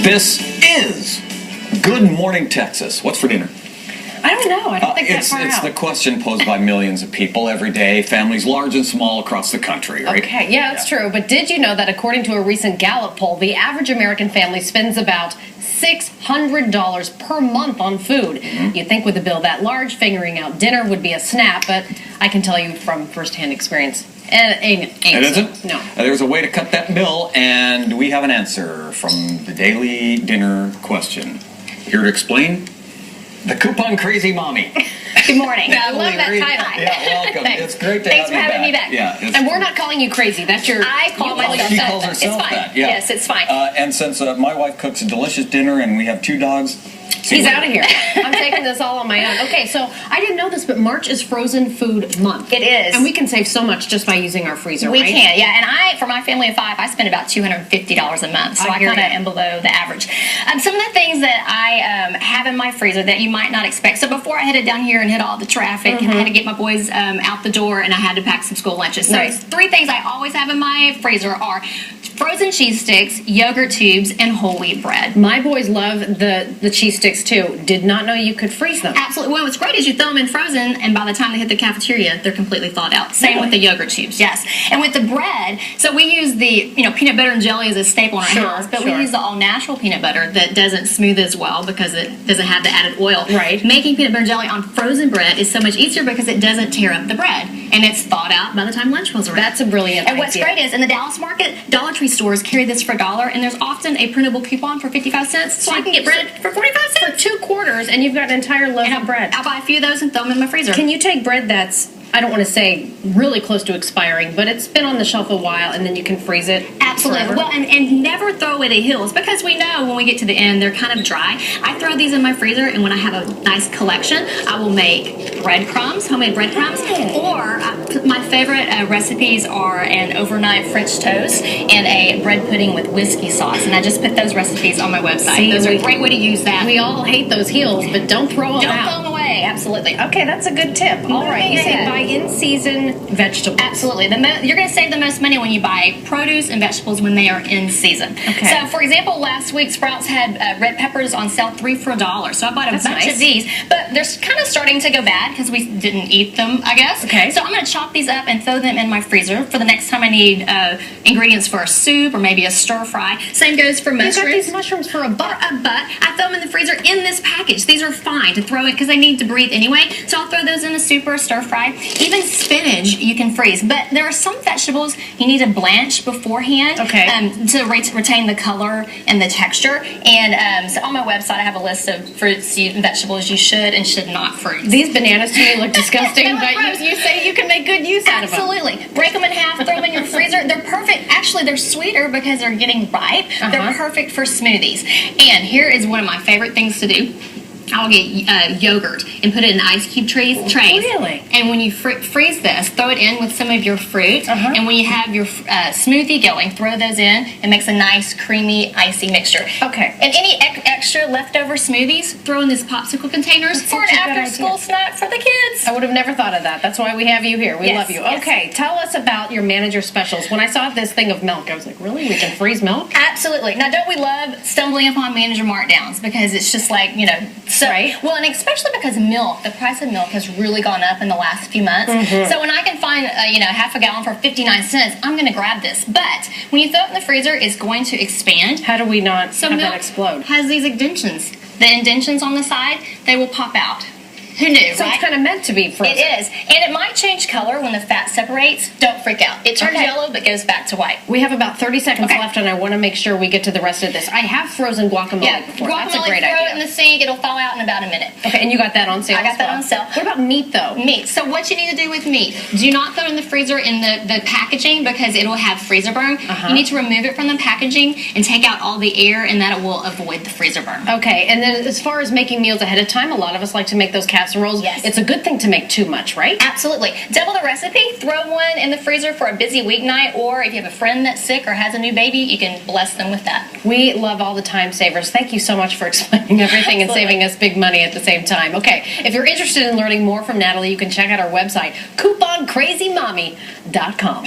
This is Good Morning Texas. What's for dinner? I don't know. I don't think It's that far out. the question posed by millions of people every day, families large and small across the country, right? Okay, yeah, that's true. But did you know that according to a recent Gallup poll, the average American family spends about $600 per month on food? You'd think with a bill that large, figuring out dinner would be a snap, but I can tell you from firsthand experience, it ain't It so. isn't? No. There's a way to cut that bill, and we have an answer from the daily dinner question. Here to explain, the Coupon Crazy Mommy. Good morning. I love that Reed. title. Yeah, welcome. Thanks. It's great to Thanks have for having me back. Yeah, And we're not calling you crazy. That's your... I call you myself She that. calls herself It's fine. that. Yeah. Yes, it's fine. And since my wife cooks a delicious dinner and we have 2 dogs, He's out of here. I'm taking this all on my own. Okay, so I didn't know this, but March is Frozen Food Month. It is. And we can save so much just by using our freezer, We right? can, yeah. And for my family of 5, I spend about $250 a month, so I I hear kind of ya. am below the average. Some of the things that I have in my freezer that you might not expect. So before I headed down here and hit all the traffic, and I had to get my boys out the door, and I had to pack some school lunches. So Nice. 3 things I always have in my freezer are frozen cheese sticks, yogurt tubes, and whole wheat bread. My boys love the cheese sticks too. Did not know you could freeze them. Absolutely. Well, what's great is you throw them in frozen, and by the time they hit the cafeteria, they're completely thawed out. Same with the yogurt tubes, yes. And with the bread, so we use the peanut butter and jelly as a staple in our Sure, house, but sure. we use the all natural peanut butter that doesn't smooth as well because it doesn't have the added oil. Right. Making peanut butter and jelly on frozen bread is so much easier because it doesn't tear up the bread, and it's thawed out by the time lunch rolls around. That's a brilliant And what's idea. great is in the Dallas market, Dollar Tree stores carry this for $1, and there's often a printable coupon for 55 cents, so I can get bread for 45 For cents. 2 quarters, and you've got an entire loaf And of bread. I'll buy a few of those and throw them in my freezer. Can you take bread that's, I don't want to say really close to expiring, but it's been on the shelf a while, and then you can freeze it Absolutely. forever? Well, and never throw away the hills because we know when we get to the end they're kind of dry. I throw these in my freezer, and when I have a nice collection, I will make breadcrumbs, homemade breadcrumbs, or my favorite recipes are an overnight French toast and a bread pudding with whiskey sauce, and I just put those recipes on my website. See, those are a great way to use that. We all hate those heels, but don't throw them Don't out. throw them away. Absolutely. Okay, that's a good tip. All right, you say ahead. buy in-season vegetables. Absolutely. You're going to save the most money when you buy produce and vegetables when they are in season. Okay. So, for example, last week Sprouts had red peppers on sale 3 for $1. So I bought a That's bunch nice. of these, but they're kind of starting to go bad because we didn't eat them, I guess. Okay. So I'm going to chop these up and throw them in my freezer for the next time I need ingredients for a soup or maybe a stir fry. Same goes for You mushrooms. got these mushrooms for a buck. I throw them in the freezer in this package. These are fine to throw in because they need to breathe anyway. So I'll throw those in a soup or a stir fry. Even spinach you can freeze, but there are some vegetables you need to blanch beforehand to retain the color and the texture. And so on my website I have a list of fruits and vegetables you should and should not freeze. These bananas to me look disgusting, They look but gross. you say you can make good use out of them. Absolutely. Break them in half, throw them in your freezer. They're perfect. Actually, they're sweeter because they're getting ripe. They're perfect for smoothies. And here is one of my favorite things to do. I'll get yogurt and put it in ice cube trays. Really? And when you freeze this, throw it in with some of your fruit. And when you have your smoothie going, throw those in. It makes a nice, creamy, icy mixture. Okay. And any extra leftover smoothies, throw in these popsicle containers for an such a good after-school idea. snack for the kids. I would have never thought of that. That's why we have you here. We Yes, love you. yes. Okay, tell us about your manager specials. When I saw this thing of milk, I was like, really? We can freeze milk? Absolutely. Now, don't we love stumbling upon manager markdowns because it's just like, so, Right. Well, and especially because the price of milk has really gone up in the last few months. So when I can find, half a gallon for 59 cents, I'm going to grab this. But when you throw it in the freezer, it's going to expand. How do we not So have milk that explode? has these indentions. The indentions on the side, they will pop out. Who knew, So right? it's kind of meant to be frozen. It is. And it might change color when the fat separates. Don't freak out. It turns Okay. yellow but goes back to white. We have about 30 seconds Okay. left, and I want to make sure we get to the rest of this. I have frozen guacamole Yeah, before. guacamole, That's a great throw it idea. in the sink. It'll thaw out in about a minute. Okay, and you got that on sale I got as that well. on sale. What about meat, though? Meat. So what you need to do with meat, do not throw it in the freezer in the packaging because it will have freezer burn. You need to remove it from the packaging and take out all the air, and that will avoid the freezer burn. Okay, and then as far as making meals ahead of time, a lot of us like to make those casseroles. Yes. It's a good thing to make too much, right? Absolutely. Double the recipe. Throw one in the freezer for a busy weeknight, or if you have a friend that's sick or has a new baby, you can bless them with that. We love all the time savers. Thank you so much for explaining everything and saving us big money at the same time. Okay, if you're interested in learning more from Natalie, you can check out our website, couponcrazymommy.com.